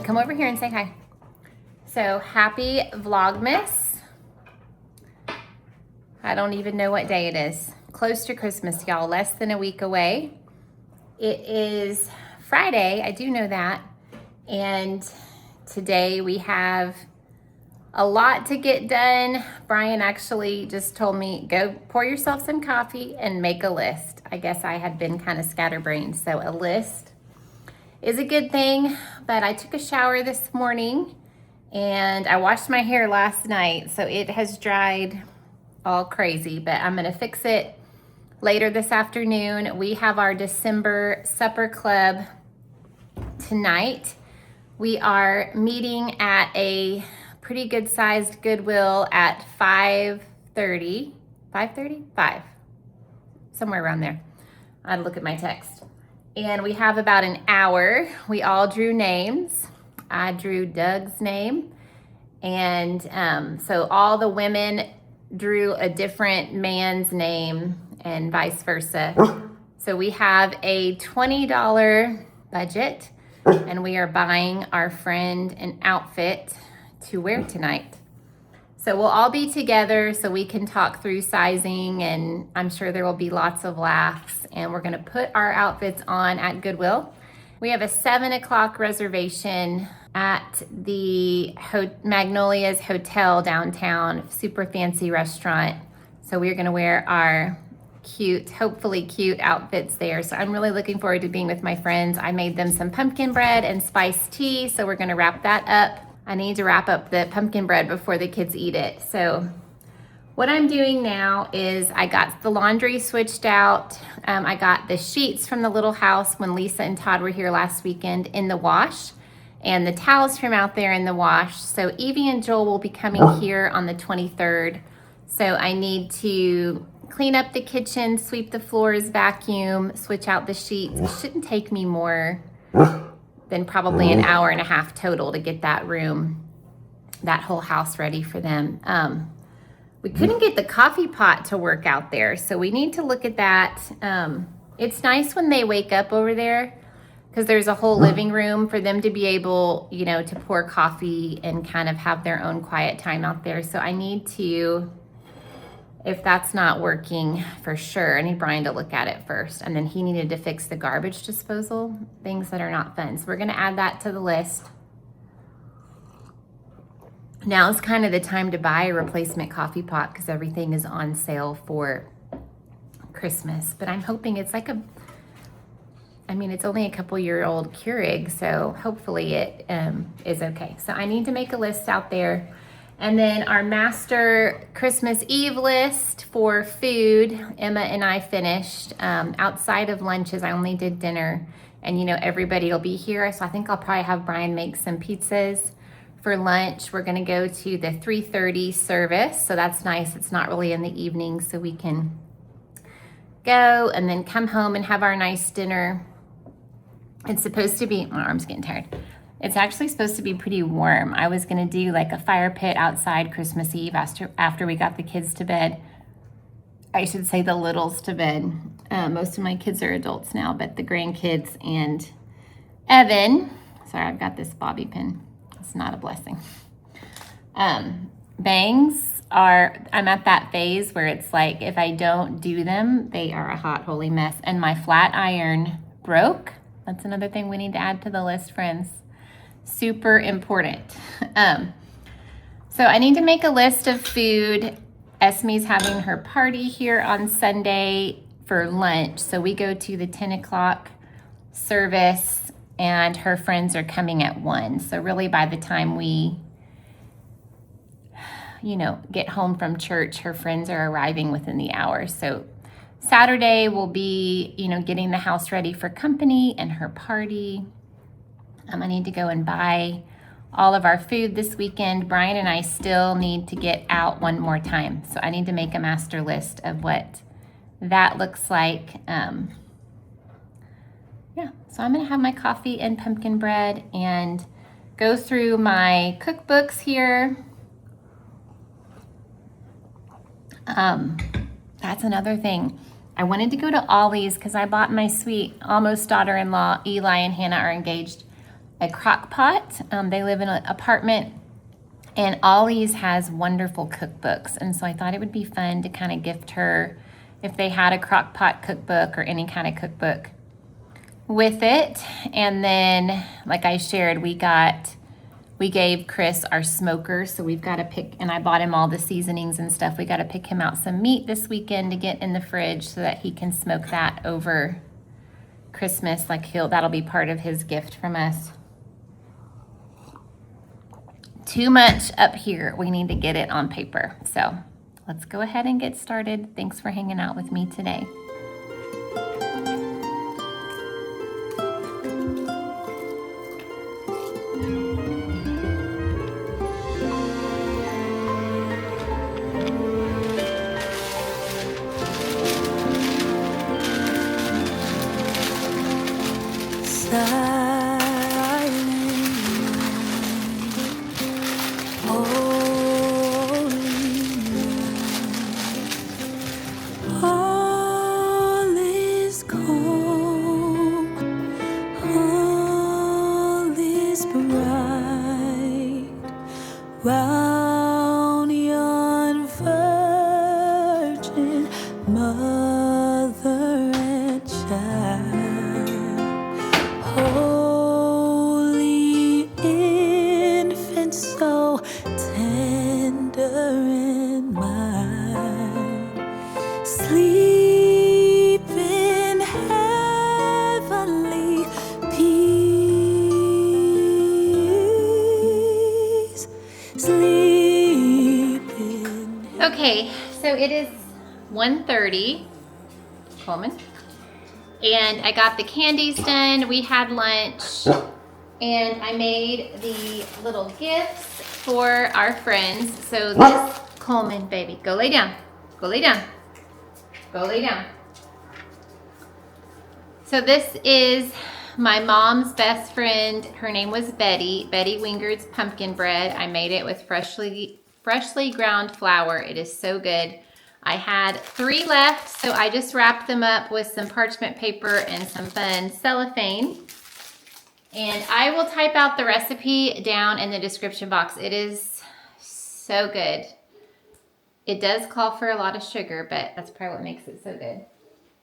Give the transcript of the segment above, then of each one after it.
Dylan, come over here and say hi. So happy Vlogmas. I don't even know what day it is. Close to Christmas, y'all, less than a week away. It is Friday, I do know that. And today we have a lot to get done. Brian actually just told me, go pour yourself some coffee and make a list. I guess I had been kind of scatterbrained, so a list is a good thing. But I took a shower this morning and I washed my hair last night, so it has dried all crazy, but I'm gonna fix it later this afternoon. We have our December supper club tonight. We are meeting at a pretty good sized Goodwill at 5:30, somewhere around there. I'd look at my text. And we have about an hour. We all drew names. I drew Doug's name. And so all the women drew a different man's name and vice versa. So we have a $20 budget and we are buying our friend an outfit to wear tonight. So we'll all be together so we can talk through sizing, and I'm sure there will be lots of laughs, and we're gonna put our outfits on at Goodwill. We have a 7 o'clock reservation at the Magnolia's Hotel downtown, super fancy restaurant. So we're gonna wear our cute, hopefully cute outfits there. So I'm really looking forward to being with my friends. I made them some pumpkin bread and spiced tea, so we're gonna wrap that up. I need to wrap up the pumpkin bread before the kids eat it. So what I'm doing now is I got the laundry switched out. I got the sheets from the little house when Lisa and Todd were here last weekend in the wash, and the towels from out there in the wash. So Evie and Joel will be coming here on the 23rd. So I need to clean up the kitchen, sweep the floors, vacuum, switch out the sheets. It shouldn't take me more than probably an hour and a half total to get that room, that whole house ready for them. We couldn't get the coffee pot to work out there, so we need to look at that. It's nice when they wake up over there because there's a whole living room for them to be able, you know, to pour coffee and kind of have their own quiet time out there. So I need to, if that's not working for sure, I need Brian to look at it first. And then he needed to fix the garbage disposal, things that are not fun. So we're gonna add that to the list. Now is kind of the time to buy a replacement coffee pot because everything is on sale for Christmas. But I'm hoping it's like it's only a couple-year-old Keurig, so hopefully it is okay. So I need to make a list out there. And then our master Christmas Eve list for food, Emma and I finished. Outside of lunches, I only did dinner. And you know, everybody will be here. So I think I'll probably have Brian make some pizzas for lunch. We're gonna go to the 3:30 service. So that's nice. It's not really in the evening, so we can go and then come home and have our nice dinner. It's supposed to be, my arm's getting tired. It's actually supposed to be pretty warm. I was gonna do like a fire pit outside Christmas Eve after we got the kids to bed. I should say the littles to bed. Most of my kids are adults now, but the grandkids and Evan, sorry, I've got this bobby pin. It's not a blessing. Bangs I'm at that phase where it's like, if I don't do them, they are a hot, holy mess. And my flat iron broke. That's another thing we need to add to the list, friends. Super important. So I need to make a list of food. Esme's having her party here on Sunday for lunch. So we go to the 10 o'clock service and her friends are coming at 1. So really by the time we, get home from church, her friends are arriving within the hour. So Saturday will be, getting the house ready for company and her party. I need to go and buy all of our food this weekend. Brian and I still need to get out one more time. So I need to make a master list of what that looks like. So I'm gonna have my coffee and pumpkin bread and go through my cookbooks here. That's another thing. I wanted to go to Ollie's because I bought my sweet almost daughter-in-law, Eli and Hannah are engaged, a crock pot. They live in an apartment, and Ollie's has wonderful cookbooks. And so I thought it would be fun to kind of gift her if they had a crock pot cookbook or any kind of cookbook with it. And then, like I shared, we gave Chris our smoker, so we've got to pick, and I bought him all the seasonings and stuff. We got to pick him out some meat this weekend to get in the fridge so that he can smoke that over Christmas. Like that'll be part of his gift from us. Too much up here. We need to get it on paper. So let's go ahead and get started. Thanks for hanging out with me today. Round yon virgin mother and child, holy infant, so tender and mild, sleep in heavenly peace. Okay, so it is 1:30, Coleman, and I got the candies done. We had lunch, and I made the little gifts for our friends. So this, Coleman, baby, go lay down. Go lay down. Go lay down. So this is my mom's best friend. Her name was Betty. Betty Wingard's pumpkin bread. I made it with freshly ground flour. It is so good. I had 3 left, so I just wrapped them up with some parchment paper and some fun cellophane. And I will type out the recipe down in the description box. It is so good. It does call for a lot of sugar, but that's probably what makes it so good.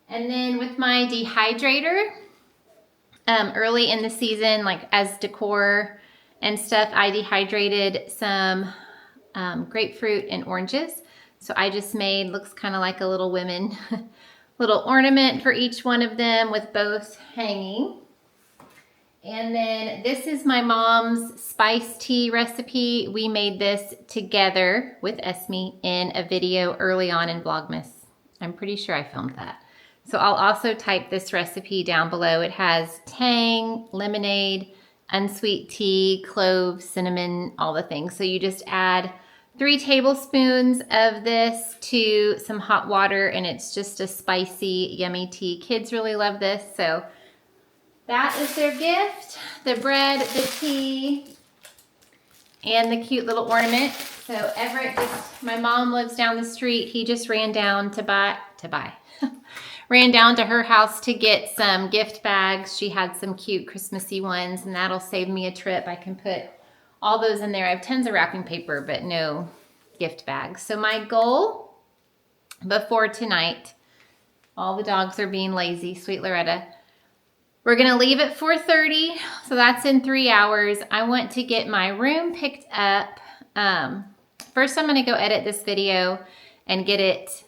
And then with my dehydrator, early in the season, like as decor and stuff, I dehydrated some grapefruit and oranges. So I just made, looks kind of like a little women, little ornament for each one of them with both hanging. And then this is my mom's spice tea recipe. We made this together with Esme in a video early on in Vlogmas. I'm pretty sure I filmed that. So I'll also type this recipe down below. It has tang, lemonade, unsweet tea, cloves, cinnamon, all the things. So you just add 3 tablespoons of this to some hot water, and it's just a spicy, yummy tea. Kids really love this. So that is their gift. The bread, the tea, and the cute little ornament. So Everett, my mom lives down the street. He just ran down to buy. Ran down to her house to get some gift bags. She had some cute Christmassy ones, and that'll save me a trip. I can put all those in there. I have tons of wrapping paper, but no gift bags. So my goal before tonight, all the dogs are being lazy, sweet Loretta. We're gonna leave at 4:30, so that's in 3 hours. I want to get my room picked up. First, I'm gonna go edit this video and get it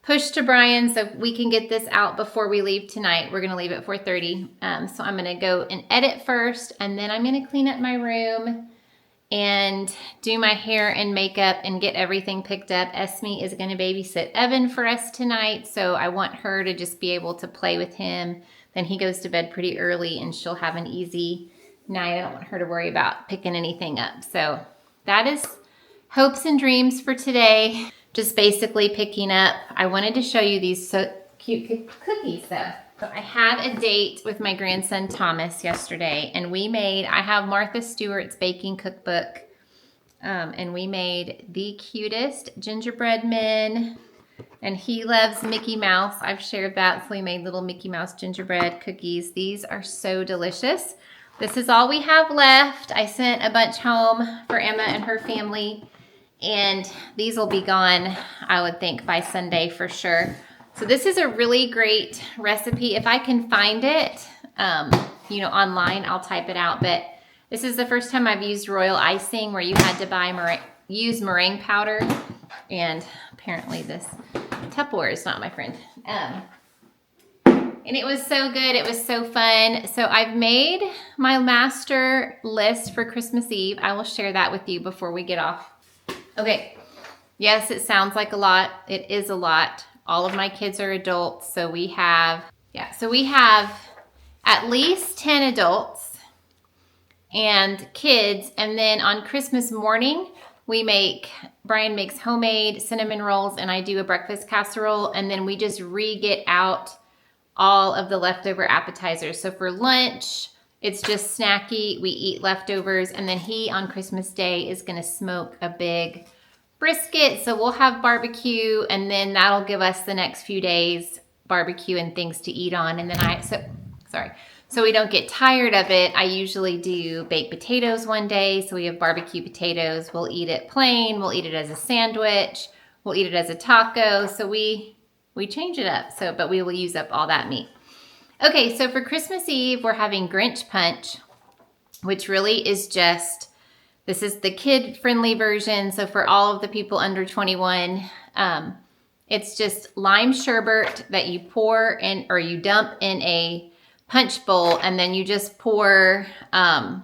pushed to Brian so we can get this out before we leave tonight. We're gonna leave at 4:30. So I'm gonna go and edit first, and then I'm gonna clean up my room and do my hair and makeup and get everything picked up. Esme is gonna babysit Evan for us tonight, so I want her to just be able to play with him. Then he goes to bed pretty early and she'll have an easy night. I don't want her to worry about picking anything up. So that is hopes and dreams for today. Just basically picking up. I wanted to show you these so cute cookies though. So I had a date with my grandson Thomas yesterday, and I have Martha Stewart's baking cookbook, and we made the cutest gingerbread men, and he loves Mickey Mouse. I've shared that, so we made little Mickey Mouse gingerbread cookies. These are so delicious. This is all we have left. I sent a bunch home for Emma and her family, and these will be gone, I would think, by Sunday for sure. So this is a really great recipe. If I can find it, you know, online, I'll type it out. But this is the first time I've used royal icing where you had to use meringue powder. And apparently this Tupperware is not my friend. And it was so good. It was so fun. So I've made my master list for Christmas Eve. I will share that with you before we get off. Okay. Yes, it sounds like a lot. It is a lot. All of my kids are adults. So we have at least 10 adults and kids. And then on Christmas morning, Brian makes homemade cinnamon rolls and I do a breakfast casserole. And then we just get out all of the leftover appetizers. So for lunch, it's just snacky. We eat leftovers. And then he on Christmas Day is going to smoke a big brisket. So we'll have barbecue and then that'll give us the next few days barbecue and things to eat on. And then so we don't get tired of it, I usually do baked potatoes one day. So we have barbecue potatoes. We'll eat it plain. We'll eat it as a sandwich. We'll eat it as a taco. So we change it up. But we will use up all that meat. Okay, so for Christmas Eve, we're having Grinch Punch, which really is just, this is the kid-friendly version. So for all of the people under 21, it's just lime sherbet that you pour in, or you dump in a punch bowl, and then you just pour a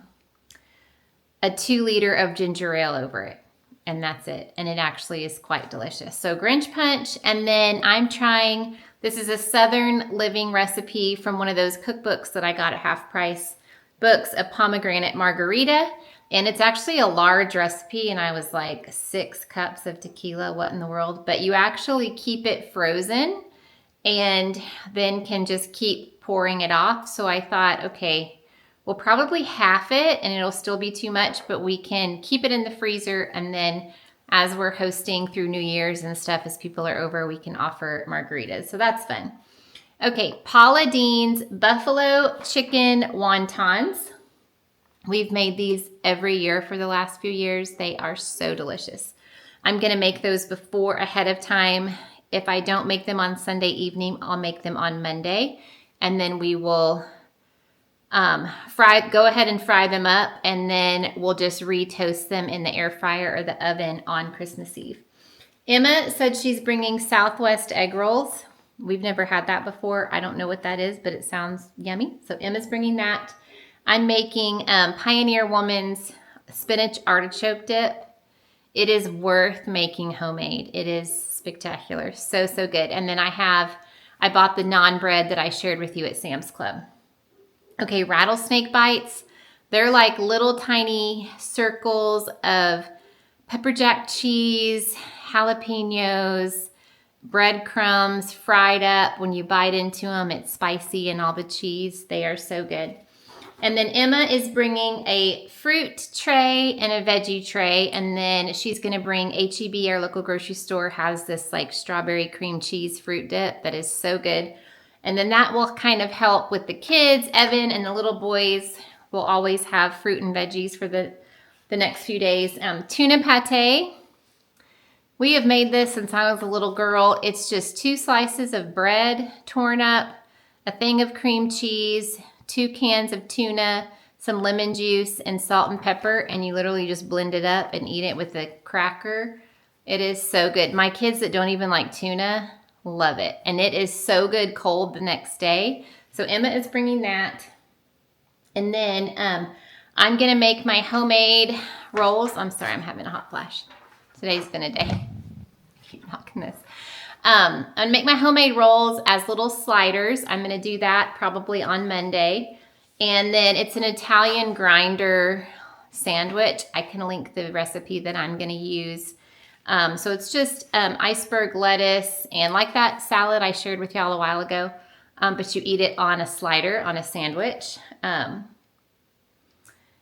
2-liter of ginger ale over it. And that's it. And it actually is quite delicious. So Grinch Punch. And then I'm trying, this is a Southern Living recipe from one of those cookbooks that I got at Half Price Books, a pomegranate margarita. And it's actually a large recipe. And I was like, 6 cups of tequila, what in the world? But you actually keep it frozen and then can just keep pouring it off. So I thought, okay, we'll probably half it and it'll still be too much, but we can keep it in the freezer. And then as we're hosting through New Year's and stuff, as people are over, we can offer margaritas. So that's fun. Okay, Paula Deen's buffalo chicken wontons. We've made these every year for the last few years. They are so delicious. I'm gonna make those ahead of time. If I don't make them on Sunday evening, I'll make them on Monday. And then we will go ahead and fry them up, and then we'll just re-toast them in the air fryer or the oven on Christmas Eve. Emma said she's bringing Southwest egg rolls. We've never had that before. I don't know what that is, but it sounds yummy. So Emma's bringing that. I'm making Pioneer Woman's spinach artichoke dip. It is worth making homemade. It is spectacular. So, so good. And then I bought the naan bread that I shared with you at Sam's Club. Okay, rattlesnake bites. They're like little tiny circles of pepper jack cheese, jalapenos, breadcrumbs fried up. When you bite into them, it's spicy and all the cheese. They are so good. And then Emma is bringing a fruit tray and a veggie tray. And then she's going to bring H-E-B, our local grocery store, has this like strawberry cream cheese fruit dip that is so good. And then that will kind of help with the kids. Evan and the little boys will always have fruit and veggies for the next few days. Tuna pate. We have made this since I was a little girl. It's just 2 slices of bread torn up, a thing of cream cheese, 2 cans of tuna, some lemon juice, and salt and pepper. And you literally just blend it up and eat it with a cracker. It is so good. My kids that don't even like tuna love it. And it is so good cold the next day. So Emma is bringing that. And then I'm going to make my homemade rolls. I'm sorry, I'm having a hot flash. Today's been a day. I keep knocking this. I'm going to make my homemade rolls as little sliders. I'm going to do that probably on Monday. And then it's an Italian grinder sandwich. I can link the recipe that I'm going to use. So it's just iceberg lettuce and like that salad I shared with y'all a while ago, but you eat it on a slider, on a sandwich. And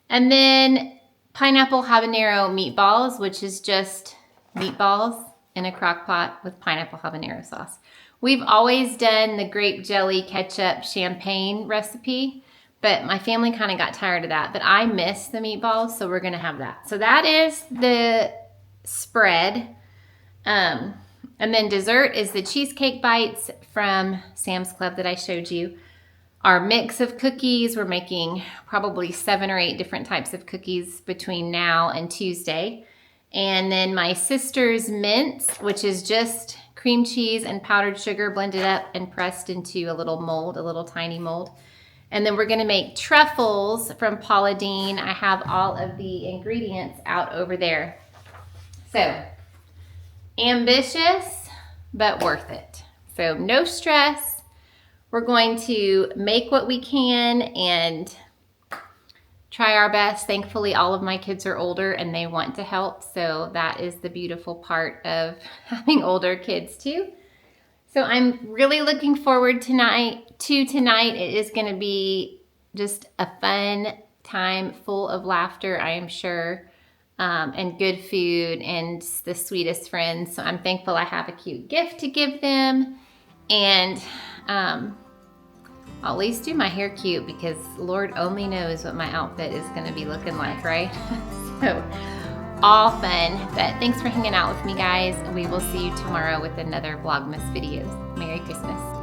then pineapple habanero meatballs, which is just meatballs in a crock pot with pineapple habanero sauce. We've always done the grape jelly ketchup champagne recipe, But my family kind of got tired of that. But I miss the meatballs, so we're going to have that. So that is the spread. And then dessert is the cheesecake bites from Sam's Club that I showed you. Our mix of cookies, we're making probably 7 or 8 different types of cookies between now and Tuesday. And then my sister's mince, which is just cream cheese and powdered sugar blended up and pressed into a little mold, a little tiny mold. And then we're gonna make truffles from Paula Deen. I have all of the ingredients out over there. So, ambitious, but worth it. So no stress. We're going to make what we can and try our best. Thankfully, all of my kids are older and they want to help. So that is the beautiful part of having older kids too. So I'm really looking forward tonight. It is going to be just a fun time full of laughter, I am sure, and good food and the sweetest friends. So I'm thankful I have a cute gift to give them. And I'll at least do my hair cute because Lord only knows what my outfit is going to be looking like, right? So all fun. But thanks for hanging out with me, guys. We will see you tomorrow with another Vlogmas videos. Merry Christmas.